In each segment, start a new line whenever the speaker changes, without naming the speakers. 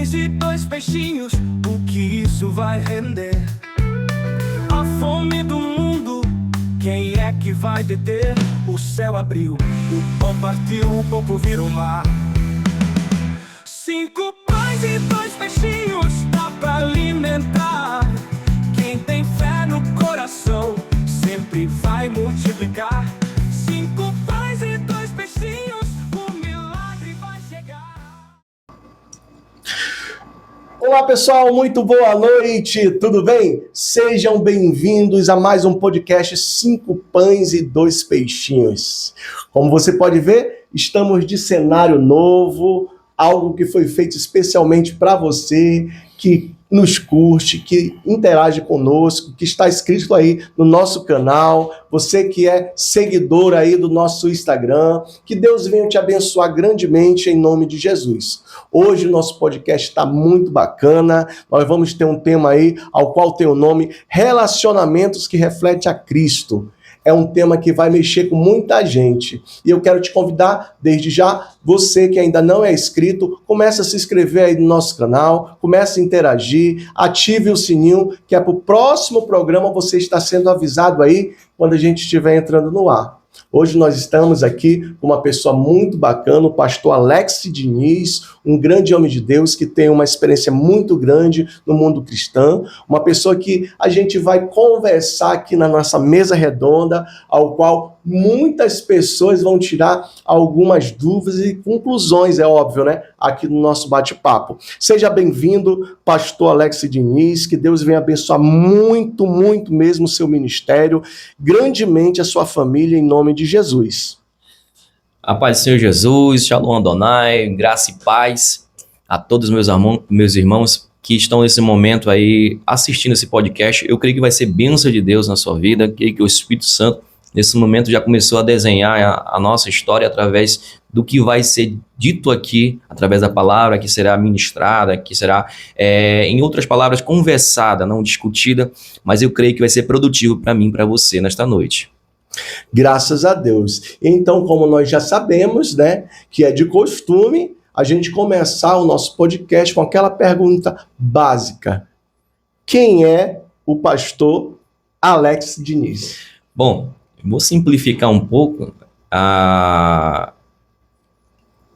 pães e 2 peixinhos, o que isso vai render? A fome do mundo, quem é que vai deter? O céu abriu, o pão partiu, o povo virou mar. 5 pães e 2 peixinhos, dá pra alimentar. Quem tem fé no coração, sempre vai multiplicar. 5 pães e 2 peixinhos, o milagre vai chegar.
Olá pessoal, muito boa noite, tudo bem? Sejam bem-vindos a mais um podcast 5 pães e 2 peixinhos. Como você pode ver, estamos de cenário novo, algo que foi feito especialmente para você, que nos curte, que interage conosco, que está inscrito aí no nosso canal, você que é seguidor aí do nosso Instagram, que Deus venha te abençoar grandemente em nome de Jesus. Hoje o nosso podcast está muito bacana, nós vamos ter um tema aí ao qual tem o nome Relacionamentos que reflete a Cristo. É um tema que vai mexer com muita gente. E eu quero te convidar, desde já, você que ainda não é inscrito, comece a se inscrever aí no nosso canal, comece a interagir, ative o sininho, que é para o próximo programa você estar sendo avisado aí quando a gente estiver entrando no ar. Hoje nós estamos aqui com uma pessoa muito bacana, o pastor Alex Diniz, um grande homem de Deus que tem uma experiência muito grande no mundo cristão, uma pessoa que a gente vai conversar aqui na nossa mesa redonda, ao qual muitas pessoas vão tirar algumas dúvidas e conclusões, é óbvio, né? Aqui no nosso bate-papo. Seja bem-vindo, pastor Alex Diniz, que Deus venha abençoar muito, muito mesmo o seu ministério, grandemente a sua família, em nome de Jesus.
A paz do Senhor Jesus, Shalom Adonai, graça e paz a todos os meus irmãos que estão nesse momento aí assistindo esse podcast. Eu creio que vai ser bênção de Deus na sua vida, creio que o Espírito Santo nesse momento já começou a desenhar a nossa história através do que vai ser dito aqui, através da palavra que será ministrada, que será, em outras palavras, conversada, não discutida, mas eu creio que vai ser produtivo para mim e para você nesta noite.
Graças a Deus. Então, como nós já sabemos, né, que é de costume a gente começar o nosso podcast com aquela pergunta básica. Quem é o pastor Alex Diniz?
Bom, vou simplificar um pouco.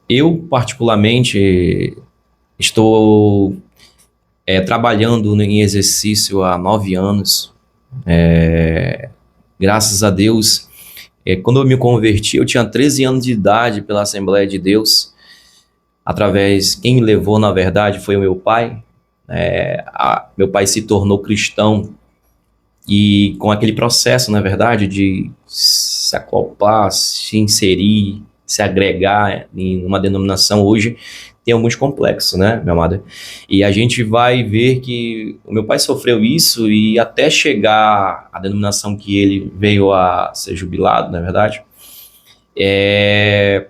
Eu, particularmente, estou trabalhando em exercício há 9 anos. Graças a Deus, quando eu me converti, eu tinha 13 anos de idade pela Assembleia de Deus. Quem me levou, na verdade, foi o meu pai. Meu pai se tornou cristão e com aquele processo, na verdade, de se acoplar, se inserir, se agregar em uma denominação, hoje tem alguns complexos, né, meu amado? E a gente vai ver que o meu pai sofreu isso e até chegar à denominação que ele veio a ser jubilado, na verdade, e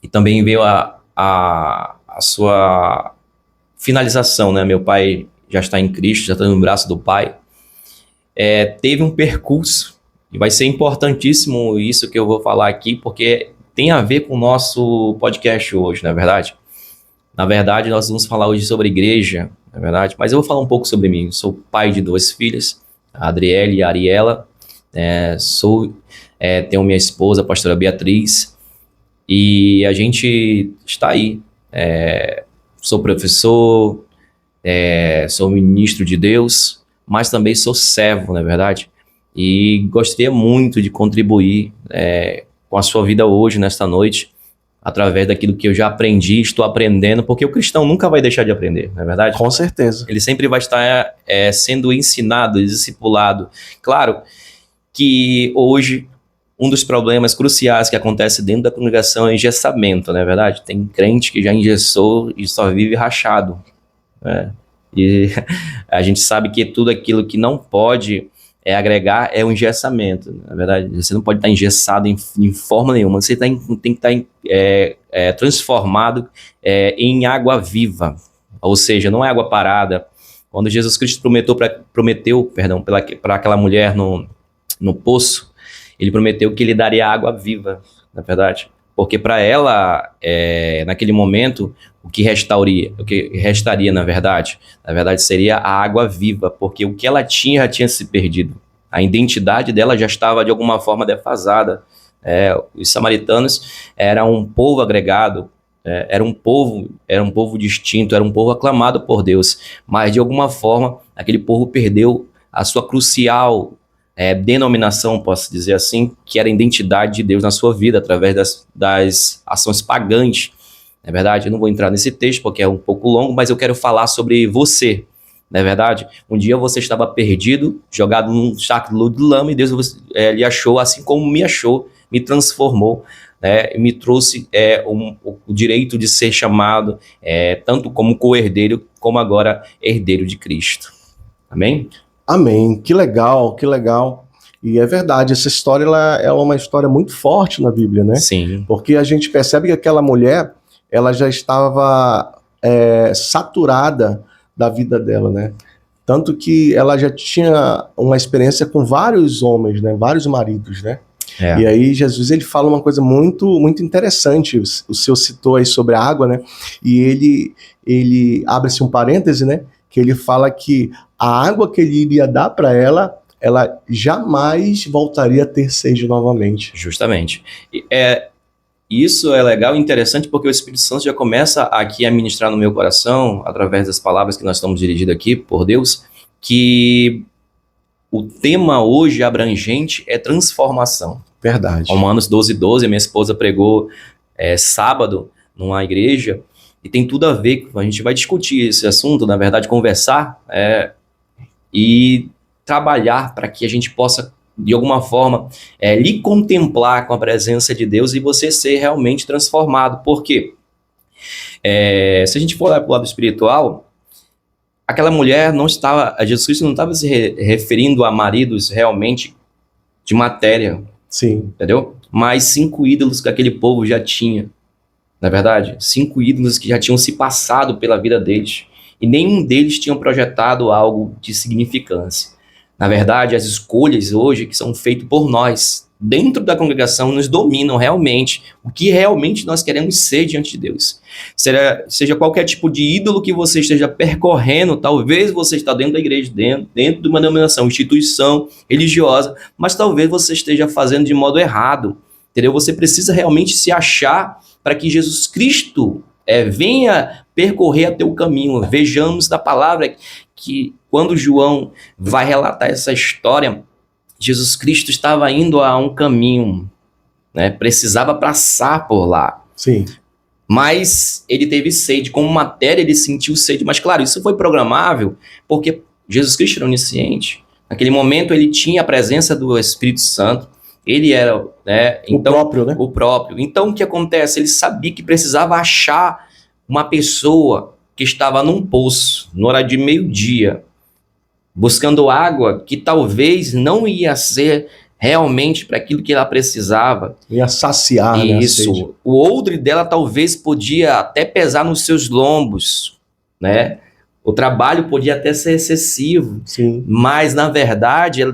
também veio a sua finalização, né? Meu pai já está em Cristo, já está no braço do Pai. Teve um percurso, e vai ser importantíssimo isso que eu vou falar aqui, porque tem a ver com o nosso podcast hoje, não é verdade? Na verdade, nós vamos falar hoje sobre igreja, não é verdade? Mas eu vou falar um pouco sobre mim. Eu sou pai de 2 filhas, a Adriele e a Ariela. Tenho minha esposa, a pastora Beatriz, e a gente está aí. Sou professor, sou ministro de Deus, mas também sou servo, não é verdade? E gostaria muito de contribuir com a sua vida hoje, nesta noite, através daquilo que eu já aprendi, estou aprendendo, porque o cristão nunca vai deixar de aprender, não é verdade?
Com certeza.
Ele sempre vai estar sendo ensinado, discipulado. Claro que hoje um dos problemas cruciais que acontece dentro da congregação é engessamento, não é verdade? Tem crente que já engessou e só vive rachado, né? E a gente sabe que tudo aquilo que não pode agregar é o engessamento, na verdade. Você não pode estar engessado em forma nenhuma, você tem que estar transformado em água viva, ou seja, não é água parada. Quando Jesus Cristo prometeu para aquela mulher no poço, ele prometeu que ele daria água viva, na verdade. Porque para ela, naquele momento, o que restaria, na verdade seria a água viva, porque o que ela tinha já tinha se perdido. A identidade dela já estava de alguma forma defasada. Os samaritanos eram um povo agregado, era um povo distinto, era um povo aclamado por Deus, mas de alguma forma aquele povo perdeu a sua crucial denominação, posso dizer assim, que era a identidade de Deus na sua vida, através das ações pagantes. Não é verdade? Eu não vou entrar nesse texto porque é um pouco longo, mas eu quero falar sobre você. Não é verdade? Um dia você estava perdido, jogado num saco de lama, e Deus lhe achou, assim como me achou, me transformou, me trouxe o direito de ser chamado tanto como co-herdeiro, como agora herdeiro de Cristo. Amém?
Amém. Que legal, que legal. E é verdade, essa história ela é uma história muito forte na Bíblia, né?
Sim.
Porque a gente percebe que aquela mulher, ela já estava saturada da vida dela, né? Tanto que ela já tinha uma experiência com vários homens, né? Vários maridos, né? E aí Jesus ele fala uma coisa muito, muito interessante. O senhor citou aí sobre a água, né? E ele abre-se um parêntese, né? Que ele fala que a água que ele iria dar para ela jamais voltaria a ter sede novamente.
Justamente. Isso é legal e interessante porque o Espírito Santo já começa aqui a ministrar no meu coração, através das palavras que nós estamos dirigindo aqui por Deus, que o tema hoje abrangente é transformação.
Verdade.
Romanos 12:12, minha esposa pregou sábado numa igreja, e tem tudo a ver, a gente vai discutir esse assunto, na verdade, conversar e trabalhar para que a gente possa, de alguma forma, lhe contemplar com a presença de Deus e você ser realmente transformado. Por quê? Se a gente for lá para o lado espiritual, aquela mulher Jesus Cristo não estava se referindo a maridos realmente de matéria.
Sim.
Entendeu? Mas 5 ídolos que aquele povo já tinha. Na verdade, 5 ídolos que já tinham se passado pela vida deles. E nenhum deles tinha projetado algo de significância. Na verdade, as escolhas hoje que são feitas por nós, dentro da congregação, nos dominam realmente o que realmente nós queremos ser diante de Deus. Seja qualquer tipo de ídolo que você esteja percorrendo, talvez você está dentro da igreja, dentro de uma denominação, instituição religiosa, mas talvez você esteja fazendo de modo errado, entendeu? Você precisa realmente se achar para que Jesus Cristo venha percorrer a teu caminho. Vejamos da palavra que quando João vai relatar essa história, Jesus Cristo estava indo a um caminho, né? Precisava passar por lá.
Sim.
Mas ele teve sede, como matéria ele sentiu sede. Mas claro, isso foi programável, porque Jesus Cristo era onisciente. Naquele momento ele tinha a presença do Espírito Santo, ele era, então, o próprio. Então o que acontece? Ele sabia que precisava achar uma pessoa que estava num poço, na hora de meio-dia, buscando água que talvez não ia ser realmente para aquilo que ela precisava.
Ia saciar, né?
Isso. O odre dela talvez podia até pesar nos seus lombos, né? O trabalho podia até ser excessivo.
Sim.
Mas, na verdade, ela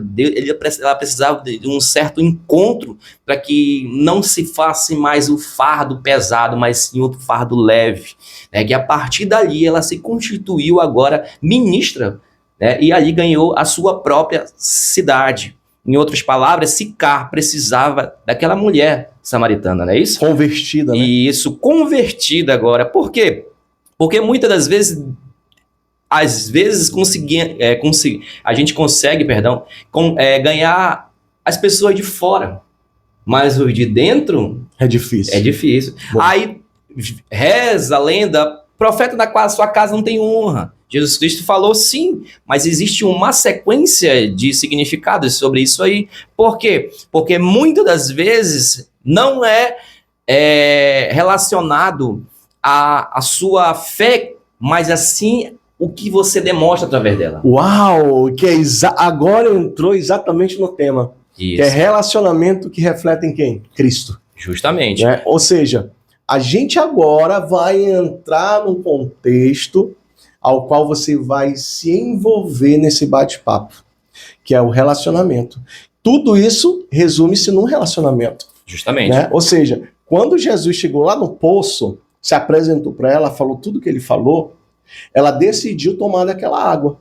precisava de um certo encontro para que não se faça mais o fardo pesado, mas sim outro fardo leve. Né? Que a partir dali ela se constituiu agora ministra, né? E ali ganhou a sua própria cidade. Em outras palavras, Sicar precisava daquela mulher samaritana, não é isso?
Convertida, né?
Isso, convertida agora. Por quê? Porque muitas das vezes, a gente consegue, ganhar as pessoas de fora, mas os de dentro
é difícil.
É difícil. Bom. Aí reza a lenda, profeta da sua casa não tem honra. Jesus Cristo falou sim, mas existe uma sequência de significados sobre isso aí. Por quê? Porque muitas das vezes não é relacionado à sua fé, mas assim o que você demonstra através dela.
Uau! Agora entrou exatamente no tema.
Isso.
Que é relacionamento que reflete em quem? Cristo.
Justamente.
Né? Ou seja, a gente agora vai entrar num contexto ao qual você vai se envolver nesse bate-papo, que é o relacionamento. Tudo isso resume-se num relacionamento.
Justamente.
Né? Ou seja, Quando Jesus chegou lá no poço, se apresentou para ela, falou tudo que ele falou, ela decidiu tomar daquela água.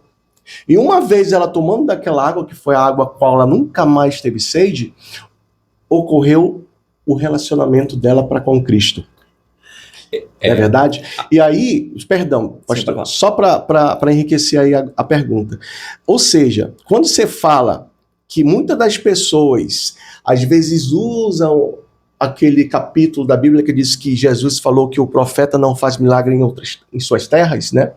E uma vez ela tomando daquela água, que foi a água a qual ela nunca mais teve sede, ocorreu o relacionamento dela para com Cristo. É verdade? E aí, perdão, pastor, só para enriquecer aí a pergunta. Ou seja, quando você fala que muitas das pessoas às vezes usam aquele capítulo da Bíblia que diz que Jesus falou que o profeta não faz milagre em suas terras, né?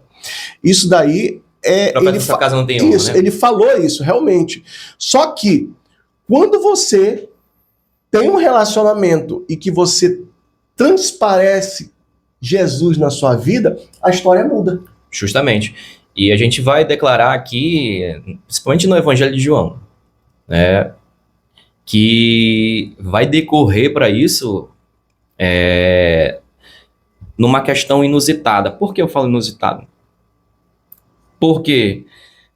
Isso daí é...
Ele sua casa não tem
isso,
né?
Ele falou isso, realmente. Só que, quando você tem um relacionamento e que você transparece Jesus na sua vida, a história muda.
Justamente. E a gente vai declarar aqui, principalmente no Evangelho de João, né, que vai decorrer para isso numa questão inusitada. Por que eu falo inusitada? Porque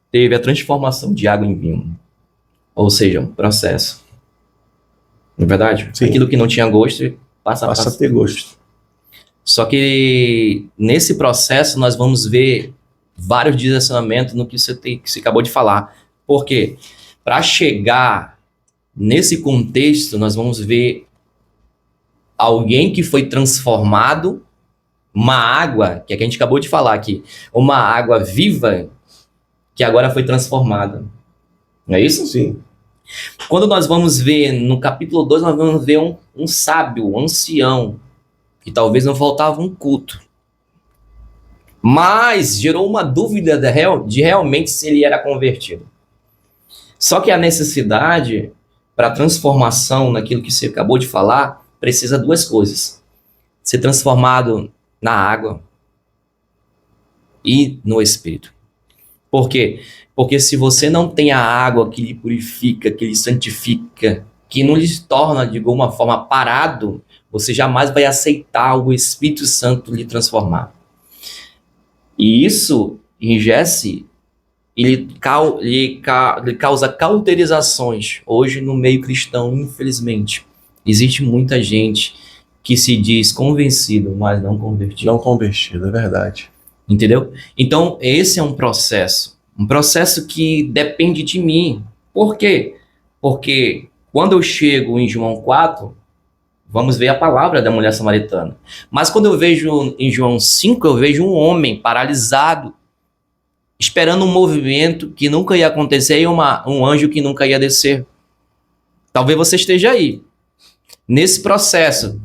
teve a transformação de água em vinho. Ou seja, um processo. Não é verdade?
Sim.
Aquilo que não tinha gosto passa
a ter gosto.
Só que nesse processo nós vamos ver vários direcionamentos no que você acabou de falar. Por quê? Para chegar nesse contexto, nós vamos ver alguém que foi transformado, uma água, que é que a gente acabou de falar aqui, uma água viva que agora foi transformada. Não é isso?
Sim.
Quando nós vamos ver no capítulo 2, nós vamos ver um sábio, um ancião, que talvez não faltava um culto. Mas gerou uma dúvida de realmente se ele era convertido. Só que a necessidade para transformação naquilo que você acabou de falar precisa duas coisas. Ser transformado na água e no Espírito. Por quê? Porque se você não tem a água que lhe purifica, que lhe santifica, que não lhe torna de alguma forma parado, você jamais vai aceitar o Espírito Santo lhe transformar. E isso enrijece e lhe causa cauterizações. Hoje, no meio cristão, infelizmente, existe muita gente que se diz convencido, mas não convertido.
Não convertido, é verdade.
Entendeu? Então, esse é um processo que depende de mim. Por quê? Porque quando eu chego em João 4, vamos ver a palavra da mulher samaritana. Mas quando eu vejo em João 5, eu vejo um homem paralisado, esperando um movimento que nunca ia acontecer e um anjo que nunca ia descer. Talvez você esteja aí, nesse processo,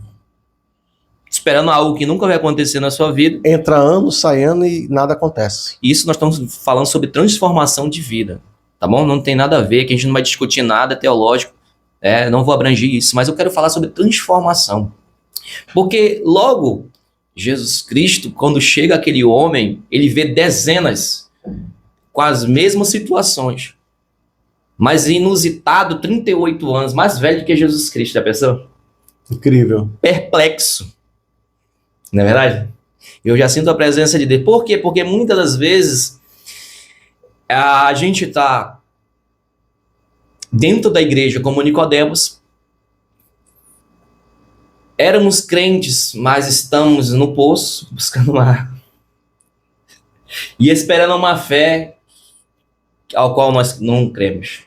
esperando algo que nunca vai acontecer na sua vida.
Entra ano, sai ano e nada acontece.
Isso nós estamos falando sobre transformação de vida, tá bom? Não tem nada a ver, que a gente não vai discutir nada teológico, não vou abranger isso, mas eu quero falar sobre transformação. Porque logo, Jesus Cristo, quando chega aquele homem, ele vê dezenas com as mesmas situações, mas inusitado, 38 anos, mais velho que Jesus Cristo, já pensou?
Incrível.
Perplexo. Não é verdade? Eu já sinto a presença de Deus. Por quê? Porque muitas das vezes a gente está dentro da igreja como Nicodemos. Éramos crentes, mas estamos no poço buscando água. E esperando uma fé ao qual nós não cremos.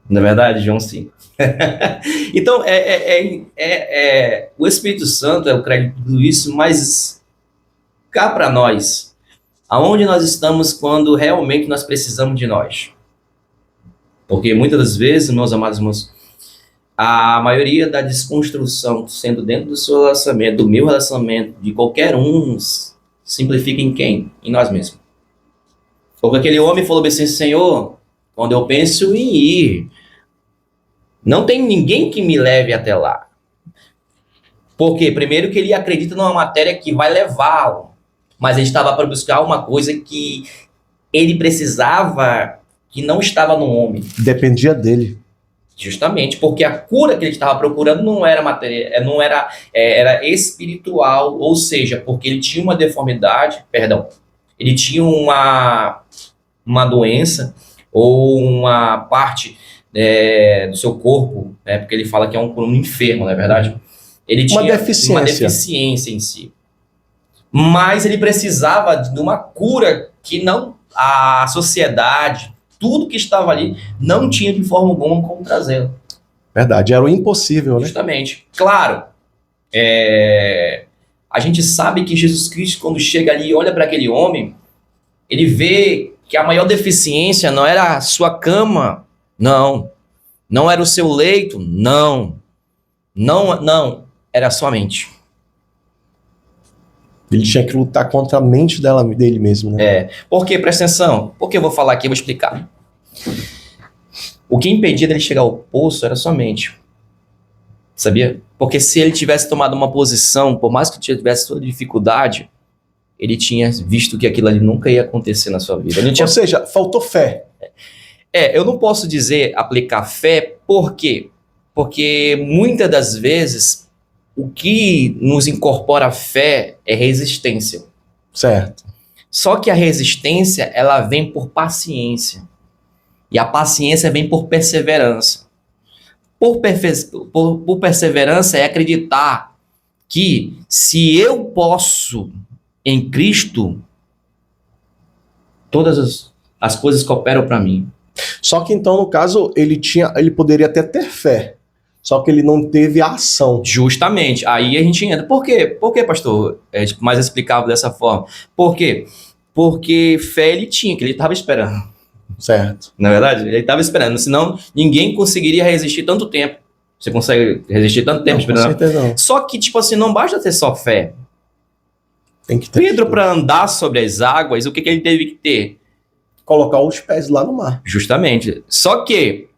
Não é verdade, João 5? Então, o Espírito Santo é o crédito de tudo isso, mas cá para nós, aonde nós estamos quando realmente nós precisamos de nós? Porque muitas das vezes, meus amados irmãos, a maioria da desconstrução, sendo dentro do seu relacionamento, do meu relacionamento, de qualquer um, simplifica em quem? Em nós mesmos. Porque aquele homem falou assim: Senhor, quando eu penso em ir, não tem ninguém que me leve até lá. Por quê? Primeiro que ele acredita numa matéria que vai levá-lo, mas ele estava para buscar uma coisa que ele precisava, que não estava no homem.
Dependia dele.
Justamente, porque a cura que ele estava procurando não era matéria, era espiritual, ou seja, porque ele tinha uma deformidade, ele tinha uma doença ou uma parte do seu corpo, porque ele fala que é um enfermo, não é verdade? Ele
Uma
tinha
deficiência.
uma deficiência em si. Mas ele precisava de uma cura que não a sociedade, tudo que estava ali, não tinha de forma alguma como trazê-lo.
Verdade, era o impossível, né?
Justamente. Claro, a gente sabe que Jesus Cristo, quando chega ali e olha para aquele homem, ele vê que a maior deficiência não era a sua cama, não. Não era o seu leito, não. Não, era a sua mente.
Ele tinha que lutar contra a mente dele mesmo, né?
Por quê? Presta atenção. Por que eu vou falar aqui? Eu vou explicar. O que impedia dele chegar ao poço era sua mente. Sabia? Porque se ele tivesse tomado uma posição, por mais que tivesse toda dificuldade, ele tinha visto que aquilo ali nunca ia acontecer na sua vida. Ele não tinha...
Ou seja, faltou fé.
Eu não posso dizer aplicar fé, por quê? Porque muitas das vezes o que nos incorpora a fé é resistência.
Certo.
Só que a resistência, ela vem por paciência. E a paciência vem por perseverança. Por perseverança é acreditar que se eu posso em Cristo, todas as coisas cooperam para mim.
Só que então, no caso, ele poderia até ter fé. Só que ele não teve a ação.
Justamente. Aí a gente entra. Por quê? Por quê, pastor? Mais explicável dessa forma. Por quê? Porque fé ele tinha, que ele estava esperando.
Certo.
Na verdade, ele estava esperando. Senão, ninguém conseguiria resistir tanto tempo. Você consegue resistir tanto tempo esperando?
Com certeza não.
Só que, tipo assim, não basta ter só fé.
Tem que ter.
Pedro, para andar sobre as águas, o que ele teve que ter?
Colocar os pés lá no mar.
Justamente. Só que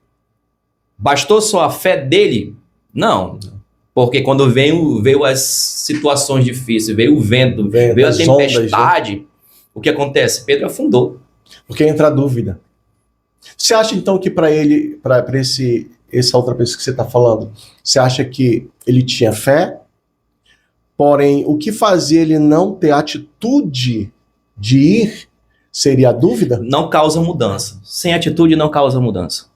bastou só a fé dele? Não. Porque quando veio as situações difíceis, veio o vento, veio a tempestade, ondas, né? O que acontece? Pedro afundou.
Porque entra a dúvida. Você acha então que para ele, para essa outra pessoa que você está falando, você acha que ele tinha fé? Porém, o que fazia ele não ter atitude de ir seria a dúvida?
Não causa mudança. Sem atitude não causa mudança.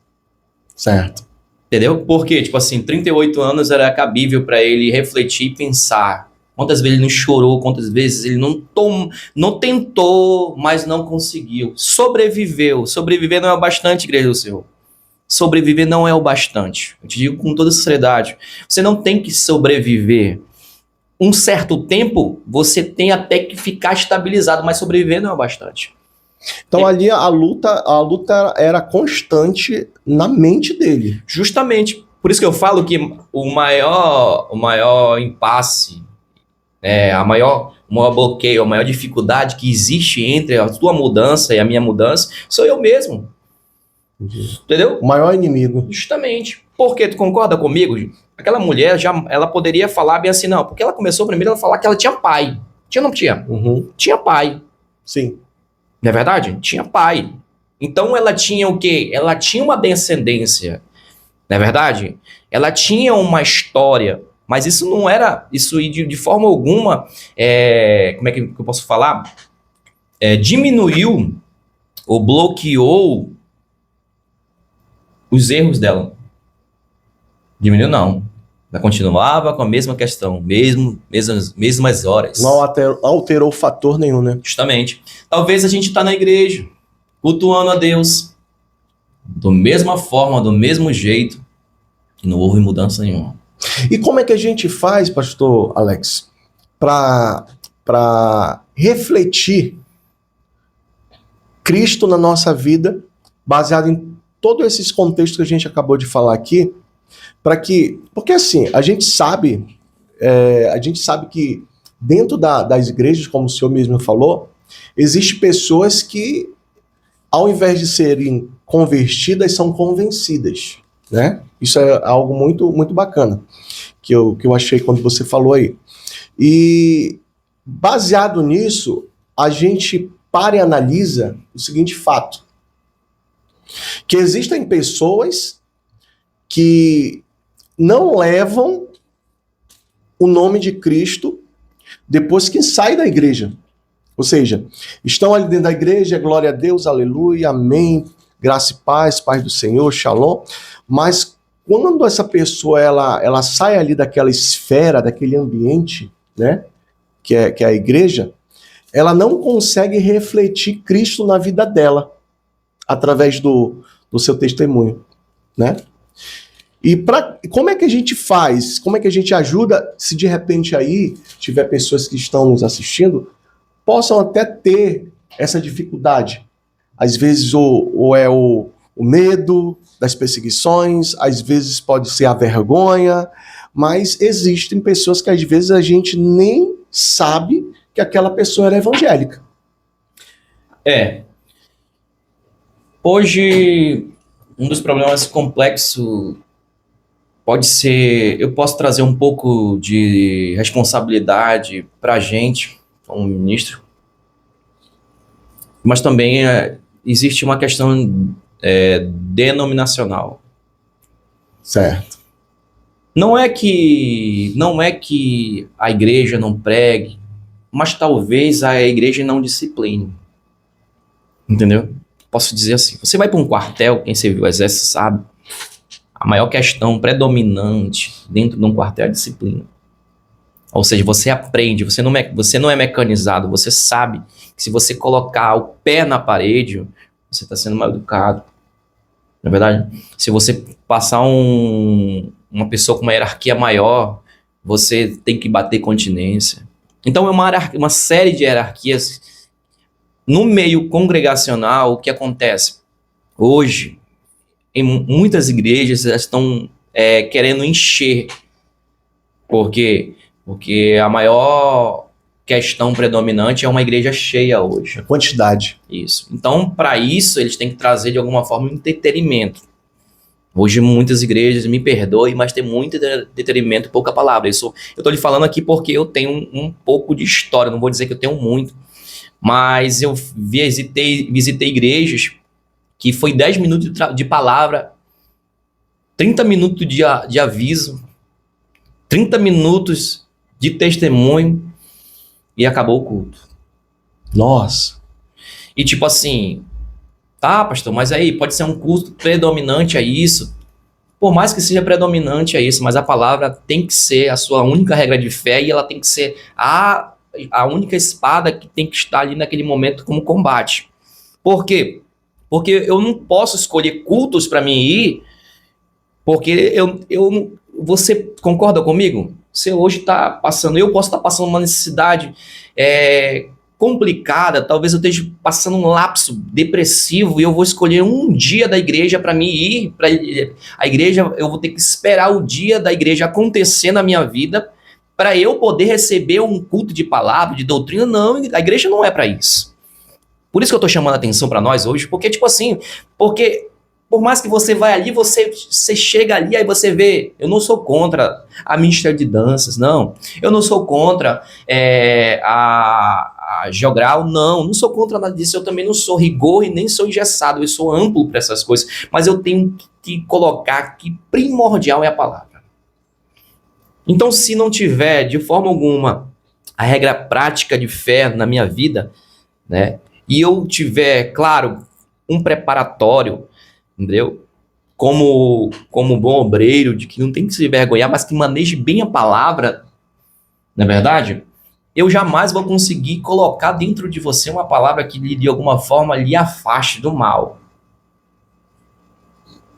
Certo.
Entendeu? Porque, tipo assim, 38 anos era cabível para ele refletir e pensar. Quantas vezes ele não chorou, quantas vezes ele não tentou, mas não conseguiu. Sobreviveu. Sobreviver não é o bastante, igreja do Senhor. Sobreviver não é o bastante. Eu te digo com toda sinceridade. Você não tem que sobreviver. Um certo tempo, você tem até que ficar estabilizado, mas sobreviver não é o bastante.
Então ali a luta era constante na mente dele.
Justamente. Por isso que eu falo que o maior impasse, o maior bloqueio, a maior dificuldade que existe entre a tua mudança e a minha mudança, sou eu mesmo.
Entendi.
Entendeu?
O maior inimigo.
Justamente. Porque tu concorda comigo? Aquela mulher, ela poderia falar bem assim, não, porque ela começou primeiro a falar que ela tinha pai. Tinha ou não tinha?
Uhum.
Tinha pai.
Sim.
Não é verdade? Tinha pai. Então ela tinha o quê? Ela tinha uma descendência. Não é verdade? Ela tinha uma história. Mas isso não era... Isso de forma alguma... como é que eu posso falar? Diminuiu ou bloqueou os erros dela. Diminuiu, não. Ela continuava com a mesma questão, mesmas horas.
Não alterou fator nenhum, né?
Justamente. Talvez a gente está na igreja, cultuando a Deus, da mesma forma, do mesmo jeito, e não houve mudança nenhuma.
E como é que a gente faz, pastor Alex, para refletir Cristo na nossa vida, baseado em todos esses contextos que a gente acabou de falar aqui, porque assim, a gente sabe que dentro das igrejas, como o senhor mesmo falou, existem pessoas que, ao invés de serem convertidas, são convencidas, né? Isso é algo muito, muito bacana, que eu achei quando você falou aí. E, baseado nisso, a gente para e analisa o seguinte fato, que existem pessoas que não levam o nome de Cristo depois que saem da igreja. Ou seja, estão ali dentro da igreja, glória a Deus, aleluia, amém, graça e paz do Senhor, shalom, mas quando essa pessoa ela sai ali daquela esfera, daquele ambiente, né, que é a igreja, ela não consegue refletir Cristo na vida dela através do seu testemunho, né? E como é que a gente faz? Como é que a gente ajuda se de repente aí tiver pessoas que estão nos assistindo possam até ter essa dificuldade? Às vezes ou é o medo das perseguições, às vezes pode ser a vergonha, mas existem pessoas que às vezes a gente nem sabe que aquela pessoa era evangélica.
Hoje, um dos problemas complexos pode ser... Eu posso trazer um pouco de responsabilidade para a gente, como ministro, mas também existe uma questão denominacional.
Certo.
Não é que a igreja não pregue, mas talvez a igreja não discipline. Entendeu? Posso dizer assim, você vai para um quartel, quem serviu o exército sabe, a maior questão predominante dentro de um quartel é a disciplina. Ou seja, você aprende, você não é mecanizado, você sabe que se você colocar o pé na parede, você está sendo mal educado. Não é verdade? Se você passar uma pessoa com uma hierarquia maior, você tem que bater continência. Então é uma série de hierarquias. No meio congregacional, o que acontece? Hoje, em muitas igrejas, elas estão querendo encher. Por quê? Porque a maior questão predominante é uma igreja cheia hoje.
A quantidade.
Isso. Então, para isso, eles têm que trazer, de alguma forma, um entretenimento. Hoje, muitas igrejas, me perdoem, mas tem muito entretenimento, pouca palavra. Eu estou lhe falando aqui porque eu tenho um pouco de história, não vou dizer que eu tenho muito. Mas eu visitei igrejas que foi 10 minutos de palavra, 30 minutos de aviso, 30 minutos de testemunho e acabou o culto.
Nossa.
E tipo assim, tá, pastor, mas aí pode ser um culto predominante a isso. Por mais que seja predominante a isso, mas a palavra tem que ser a sua única regra de fé e ela tem que ser a única espada que tem que estar ali naquele momento como combate. Por quê? Porque eu não posso escolher cultos para mim ir, porque você concorda comigo? Você hoje está passando, eu posso estar passando uma necessidade complicada, talvez eu esteja passando um lapso depressivo e eu vou escolher um dia da igreja para mim ir para a igreja, eu vou ter que esperar o dia da igreja acontecer na minha vida para eu poder receber um culto de palavra, de doutrina. Não, a igreja não é para isso. Por isso que eu estou chamando a atenção para nós hoje, porque tipo assim, porque por mais que você vai ali, você chega ali, aí você vê, eu não sou contra a Ministério de Danças, não. Eu não sou contra a Geogral, não sou contra nada disso. Eu também não sou rigor e nem sou engessado, eu sou amplo para essas coisas. Mas eu tenho que colocar que primordial é a palavra. Então, se não tiver, de forma alguma, a regra prática de fé na minha vida, né, e eu tiver, claro, um preparatório, entendeu? Como bom obreiro, de que não tem que se envergonhar, mas que maneje bem a palavra, não é verdade? Eu jamais vou conseguir colocar dentro de você uma palavra que, de alguma forma, lhe afaste do mal.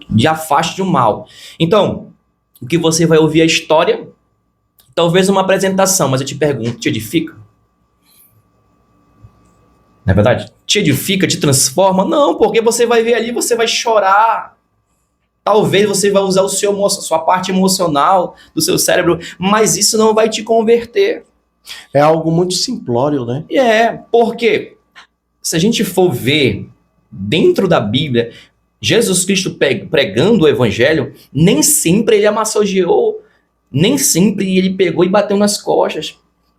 Lhe afaste do mal. Então, o que você vai ouvir é a história, talvez uma apresentação, mas eu te pergunto, te edifica? Não é verdade? Te edifica, te transforma? Não, porque você vai ver ali, você vai chorar. Talvez você vai usar sua parte emocional do seu cérebro, mas isso não vai te converter.
É algo muito simplório, né?
Porque se a gente for ver dentro da Bíblia, Jesus Cristo pregando o evangelho, nem sempre ele massageou, nem sempre ele pegou e bateu nas costas.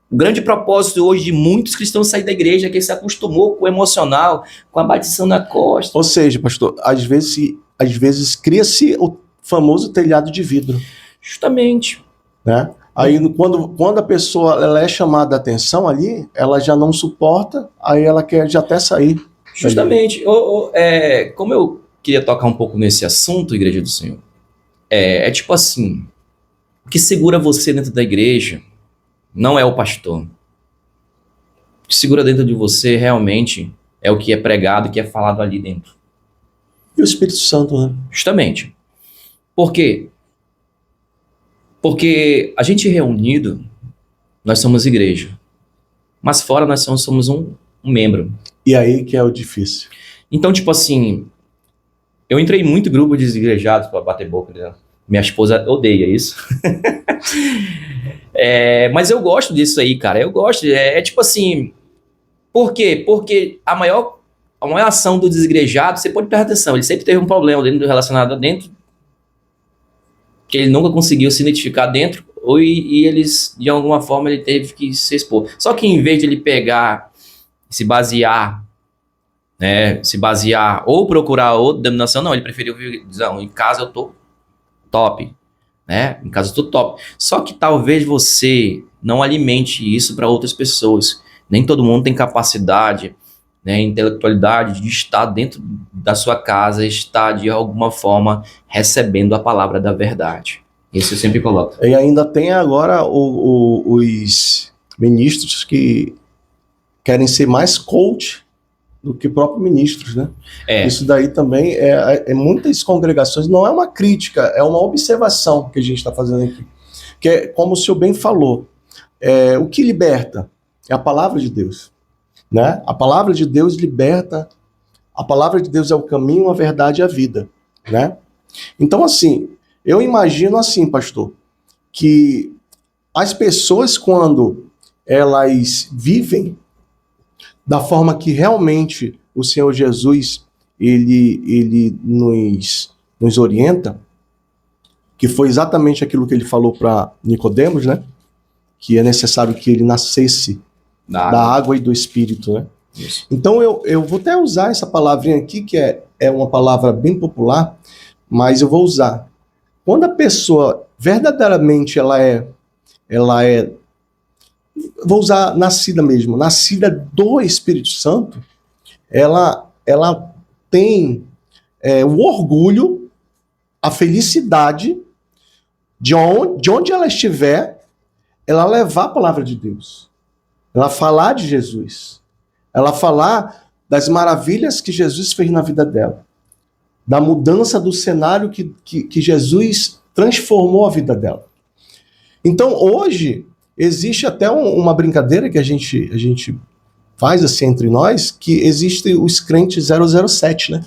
O grande propósito hoje de muitos cristãos sair da igreja é que ele se acostumou com o emocional, com a batição na costa.
Ou seja, pastor, às vezes cria-se o famoso telhado de vidro.
Justamente.
Né? Aí quando a pessoa ela é chamada a atenção ali, ela já não suporta, aí ela quer já até sair.
Justamente. Como eu queria tocar um pouco nesse assunto, Igreja do Senhor, É tipo assim, o que segura você dentro da igreja não é o pastor. O que segura dentro de você realmente é o que é pregado, o que é falado ali dentro.
E o Espírito Santo, né?
Justamente. Por quê? Porque a gente reunido, nós somos igreja. Mas fora nós somos um membro.
E aí que é o difícil.
Então, tipo assim, eu entrei em muito grupo de desigrejados para bater boca, né? Minha esposa odeia isso. Mas eu gosto disso aí, cara. Eu gosto. É tipo assim. Por quê? Porque a maior ação do desigrejado, você pode prestar atenção, ele sempre teve um problema dentro do relacionado dentro, que ele nunca conseguiu se identificar dentro, e eles, de alguma forma, ele teve que se expor. Só que em vez de ele pegar, se basear, ou procurar outra denominação, não, ele preferiu dizer, não, em casa eu tô top, né? Em casa eu tô top. Só que talvez você não alimente isso para outras pessoas. Nem todo mundo tem capacidade, né, intelectualidade de estar dentro da sua casa, estar de alguma forma recebendo a palavra da verdade. Isso eu sempre coloco.
E ainda tem agora os ministros que querem ser mais coach do que próprios ministros, né? Isso daí também é muitas congregações, não é uma crítica, é uma observação que a gente está fazendo aqui. Que é como o senhor bem falou, o que liberta é a palavra de Deus, né? A palavra de Deus liberta, a palavra de Deus é o caminho, a verdade e a vida, né? Então, assim, eu imagino assim, pastor, que as pessoas, quando elas vivem da forma que realmente o Senhor Jesus ele nos orienta, que foi exatamente aquilo que ele falou para Nicodemos, né? Que é necessário que ele nascesse da água e do Espírito, né?
Isso.
Então eu vou até usar essa palavrinha aqui, que é uma palavra bem popular, mas eu vou usar. Quando a pessoa verdadeiramente ela é, vou usar nascida mesmo, nascida do Espírito Santo, ela tem o orgulho, a felicidade de onde ela estiver, ela levar a palavra de Deus, ela falar de Jesus, ela falar das maravilhas que Jesus fez na vida dela, da mudança do cenário que Jesus transformou a vida dela. Então, hoje, existe até uma brincadeira que a gente faz assim entre nós, que existe os crentes 007, né?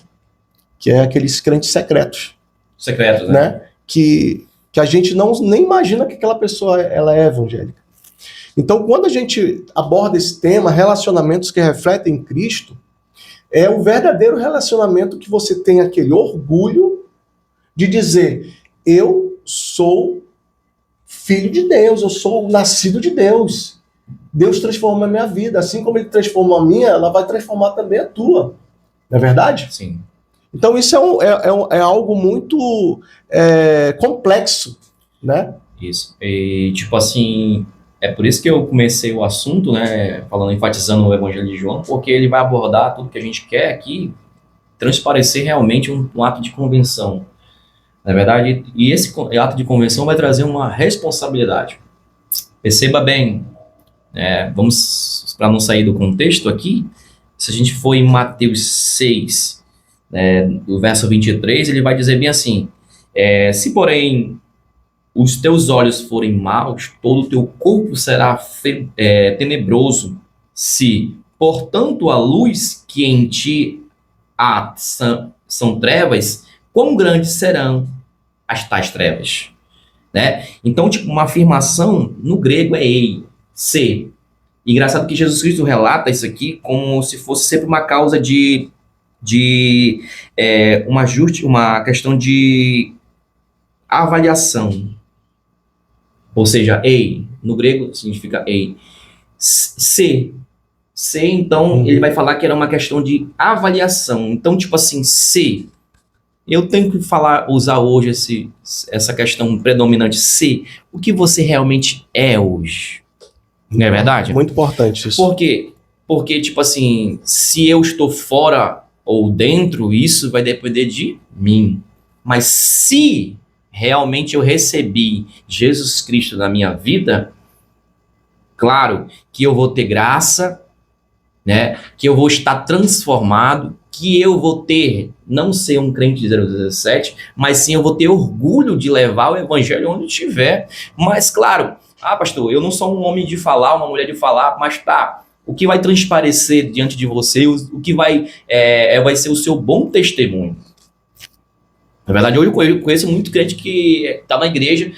Que é aqueles crentes secretos.
Secretos,
né? Que a gente nem imagina que aquela pessoa ela é evangélica. Então, quando a gente aborda esse tema, relacionamentos que refletem Cristo, é o verdadeiro relacionamento que você tem aquele orgulho de dizer, eu sou filho de Deus, eu sou nascido de Deus. Deus transforma a minha vida. Assim como ele transformou a minha, ela vai transformar também a tua. Não é verdade?
Sim.
Então isso é algo muito complexo, né?
Isso. E tipo assim, é por isso que eu comecei o assunto, né, enfatizando o Evangelho de João, porque ele vai abordar tudo que a gente quer aqui, transparecer realmente um ato de convenção. Na verdade, e esse ato de convenção vai trazer uma responsabilidade. Perceba bem, vamos, para não sair do contexto aqui, se a gente for em Mateus 6, do verso 23, ele vai dizer bem assim, se porém os teus olhos forem maus, todo o teu corpo será tenebroso. Se, portanto, a luz que em ti há são trevas, quão grandes serão as tais trevas? Né? Então, tipo, uma afirmação no grego é ei, ser. Engraçado que Jesus Cristo relata isso aqui como se fosse sempre uma causa uma questão de avaliação. Ou seja, ei, no grego significa ei. Ser, então, ele vai falar que era uma questão de avaliação. Então, tipo assim, se eu tenho que usar hoje essa questão predominante, ser, o que você realmente é hoje. Não é verdade?
Muito importante isso.
Por quê? Porque, tipo assim, se eu estou fora ou dentro, isso vai depender de mim. Mas se realmente eu recebi Jesus Cristo na minha vida, claro que eu vou ter graça, né? Que eu vou estar transformado, que eu vou ter, não ser um crente de 017, mas sim eu vou ter orgulho de levar o evangelho onde estiver. Mas claro, pastor, eu não sou um homem de falar, uma mulher de falar, mas tá, o que vai transparecer diante de você, o que vai ser o seu bom testemunho. Na verdade, eu conheço muito crente que está na igreja,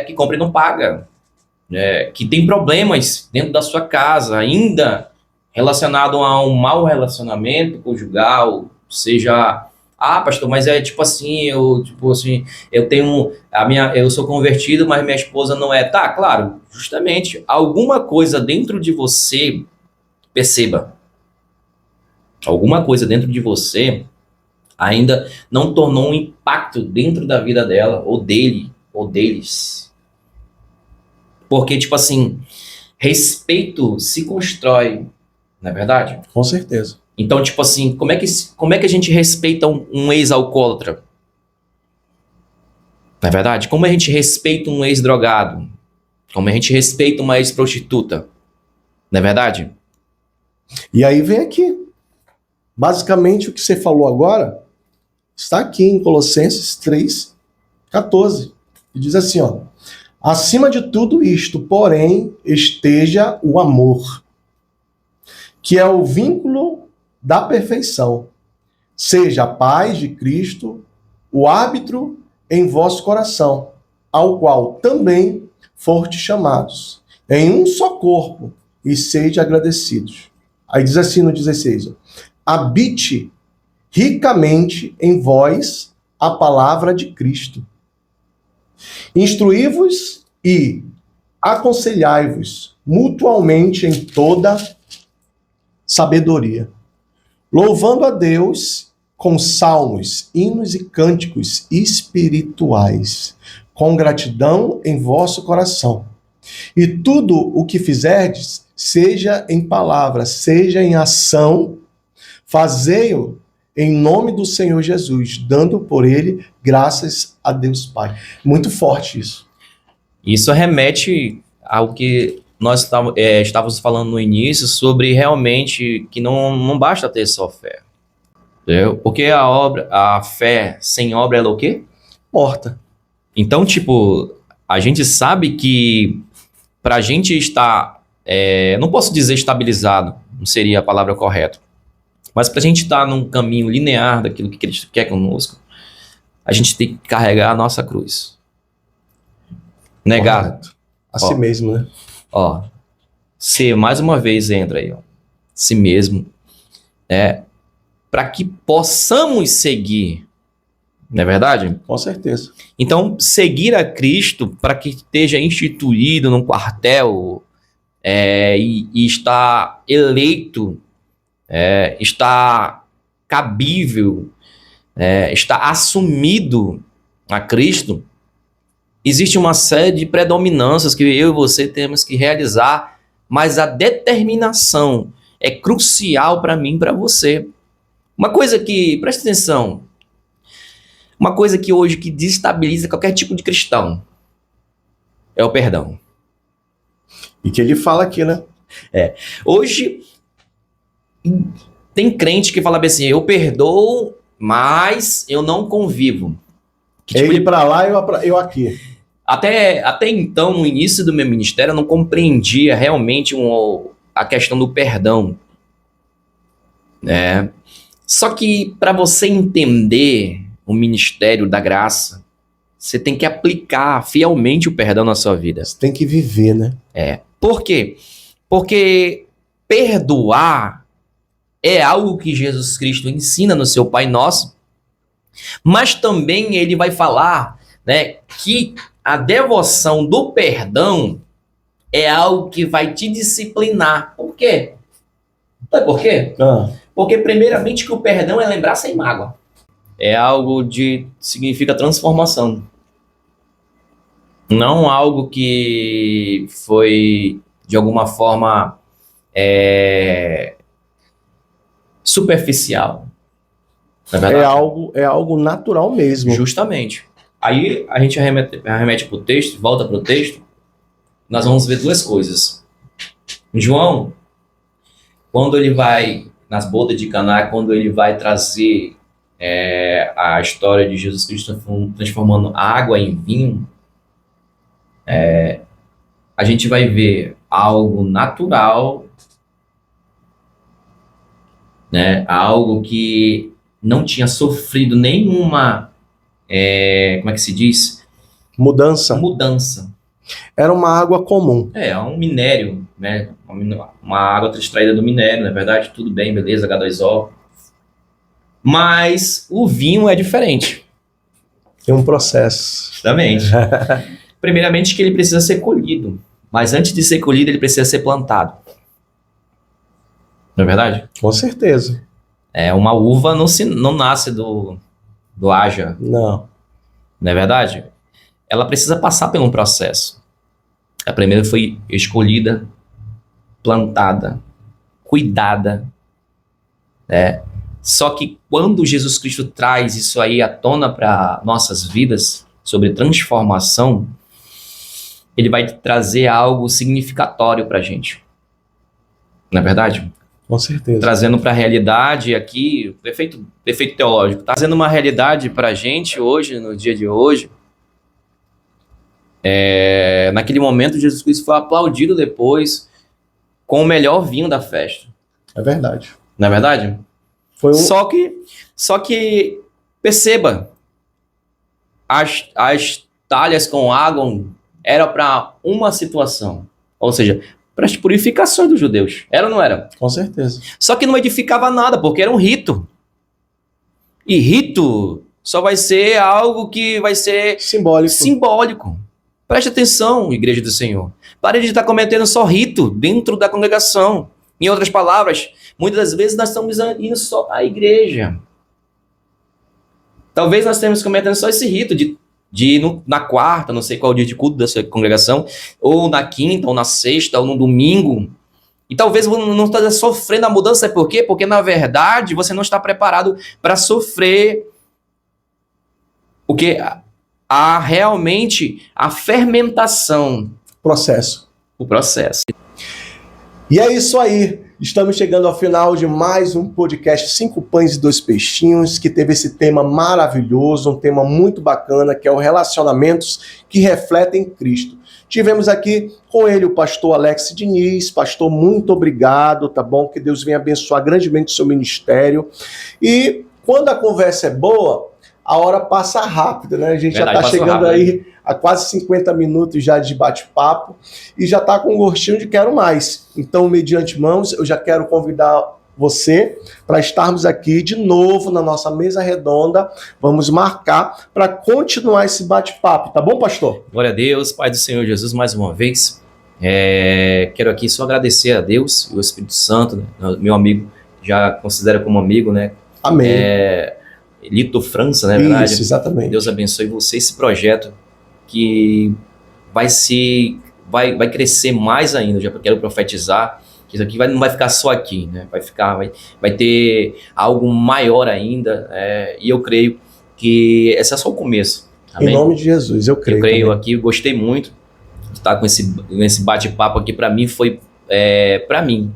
que compra e não paga, que tem problemas dentro da sua casa, ainda relacionado a um mau relacionamento conjugal, seja, pastor, mas é tipo assim, eu tenho eu sou convertido, mas minha esposa não é. Tá, claro, justamente, alguma coisa dentro de você, perceba, alguma coisa dentro de você ainda não tornou um impacto dentro da vida dela, ou dele, ou deles. Porque, tipo assim, respeito se constrói, não é verdade?
Com certeza.
Então, tipo assim, como é que a gente respeita um ex-alcoólatra? Não é verdade? Como a gente respeita um ex-drogado? Como a gente respeita uma ex-prostituta? Não é verdade?
E aí vem aqui. Basicamente, o que você falou agora está aqui em Colossenses 3:14. E diz assim, ó: acima de tudo isto, porém, esteja o amor, que é o vínculo da perfeição. Seja a paz de Cristo o árbitro em vosso coração, ao qual também fostes chamados, em um só corpo, e sede agradecidos. Aí diz assim no 16, ó: habite ricamente em vós a palavra de Cristo. Instruí-vos e aconselhai-vos mutualmente em toda sabedoria, louvando a Deus com salmos, hinos e cânticos espirituais, com gratidão em vosso coração. E tudo o que fizerdes, seja em palavra, seja em ação, fazei-o em nome do Senhor Jesus, dando por ele graças a Deus Pai. Muito forte isso.
Isso remete ao que nós estávamos falando no início, sobre realmente que não basta ter só fé. Entendeu? Porque a fé sem obra, ela é o quê?
Morta.
Então, tipo, a gente sabe que pra gente estar, não posso dizer estabilizado, não seria a palavra correta, mas pra gente estar num caminho linear daquilo que Cristo quer conosco, a gente tem que carregar a nossa cruz. Negar.
Correto. A si mesmo, né?
Ó, se mais uma vez entra aí, ó, si mesmo, para que possamos seguir, não é verdade?
Com certeza.
Então, seguir a Cristo para que esteja instituído num quartel e está eleito, está cabível, está assumido a Cristo, existe uma série de predominâncias que eu e você temos que realizar, mas a determinação é crucial para mim e para você. Uma coisa que, presta atenção, uma coisa que hoje que desestabiliza qualquer tipo de cristão é o perdão.
E que ele fala aqui, né?
Hoje tem crente que fala bem assim, eu perdoo, mas eu não convivo.
Ele pra lá e eu aqui.
Até então, no início do meu ministério, eu não compreendia realmente a questão do perdão. Só que para você entender o ministério da graça, você tem que aplicar fielmente o perdão na sua vida.
Você tem que viver, né?
Por quê? Porque perdoar é algo que Jesus Cristo ensina no seu Pai Nosso, mas também ele vai falar, que a devoção do perdão é algo que vai te disciplinar. Por quê? Sabe por quê? Porque primeiramente que o perdão é lembrar sem mágoa. É algo significa transformação. Não algo que foi, de alguma forma, superficial. Não é verdade?
É algo natural mesmo.
Justamente. Aí a gente arremete para o texto, volta para o texto, nós vamos ver duas coisas. João, quando ele vai nas bodas de Caná, quando ele vai trazer a história de Jesus Cristo transformando água em vinho, a gente vai ver algo natural, né? Algo que não tinha sofrido nenhuma, como é que se diz?
Mudança. Era uma água comum.
Um minério, né? Uma água extraída do minério, na verdade, tudo bem, beleza, H2O. Mas o vinho é diferente.
Tem um processo.
Justamente. Primeiramente que ele precisa ser colhido. Mas antes de ser colhido, ele precisa ser plantado. Não é verdade?
Com certeza.
Uma uva não nasce do Aja.
Não.
Não é verdade? Ela precisa passar por um processo. A primeira foi escolhida, plantada, cuidada, né? Só que quando Jesus Cristo traz isso aí à tona para nossas vidas, sobre transformação, ele vai trazer algo significatório para a gente. Não é verdade?
Com certeza.
Trazendo para a realidade aqui, perfeito teológico, trazendo uma realidade para a gente hoje, no dia de hoje. Naquele momento, Jesus Cristo foi aplaudido depois com o melhor vinho da festa.
É verdade.
Não é verdade? Só que perceba, as talhas com água eram para uma situação, ou seja, para as purificações dos judeus. Era ou não era?
Com certeza.
Só que não edificava nada, porque era um rito. E rito só vai ser algo que vai ser simbólico. Preste atenção, Igreja do Senhor. Pare de estar cometendo só rito dentro da congregação. Em outras palavras, muitas das vezes nós estamos indo só à igreja. Talvez nós estejamos cometendo só esse rito de ir na quarta, não sei qual dia de culto da sua congregação, ou na quinta, ou na sexta, ou no domingo. E talvez você não esteja sofrendo a mudança. Sabe por quê? Porque, na verdade, você não está preparado para sofrer o que realmente a fermentação.
O
processo.
E é isso aí. Estamos chegando ao final de mais um podcast 5 Pães e 2 Peixinhos, que teve esse tema maravilhoso, um tema muito bacana, que é o relacionamentos que refletem Cristo. Tivemos aqui com ele o pastor Alex Diniz. Pastor, muito obrigado, tá bom? Que Deus venha abençoar grandemente o seu ministério. E quando a conversa é boa, a hora passa rápido, né? A gente já está chegando aí a quase 50 minutos já de bate-papo e já está com um gostinho de quero mais. Então, mediante mãos, eu já quero convidar você para estarmos aqui de novo na nossa mesa redonda. Vamos marcar para continuar esse bate-papo, tá bom, pastor?
Glória a Deus, Pai do Senhor Jesus, mais uma vez. Quero aqui só agradecer a Deus e o Espírito Santo, né? Meu amigo, já considera como amigo, né?
Amém.
Lito França, né? Verdade?
Isso, exatamente.
Deus abençoe você, esse projeto que vai crescer mais ainda. Já quero profetizar que isso aqui não vai ficar só aqui, né? Vai ter algo maior ainda, e eu creio que esse é só o começo. Amém?
Em nome de Jesus, eu creio.
Eu creio aqui, eu gostei muito de estar com esse bate-papo aqui. Para mim foi,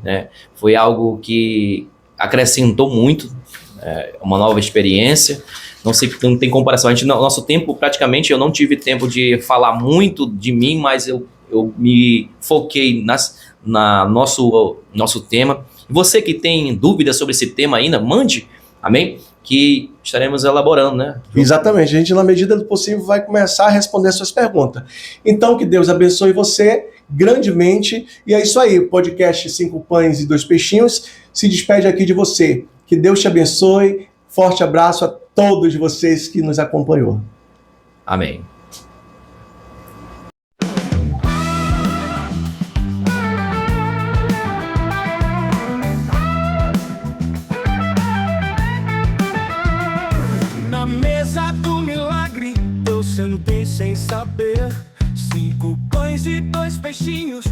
né? Foi algo que acrescentou muito. Uma nova experiência, não tem comparação. Nosso tempo, praticamente, eu não tive tempo de falar muito de mim, mas eu me foquei nosso tema. Você que tem dúvidas sobre esse tema ainda, mande, amém? Que estaremos elaborando, né?
Exatamente, a gente, na medida do possível, vai começar a responder suas perguntas. Então, que Deus abençoe você grandemente, e é isso aí, o podcast 5 Pães e 2 Peixinhos se despede aqui de você. Que Deus te abençoe. Forte abraço a todos vocês que nos acompanhou.
Amém.
Na mesa do milagre, eu sentei sem saber. 5 pães e 2 peixinhos.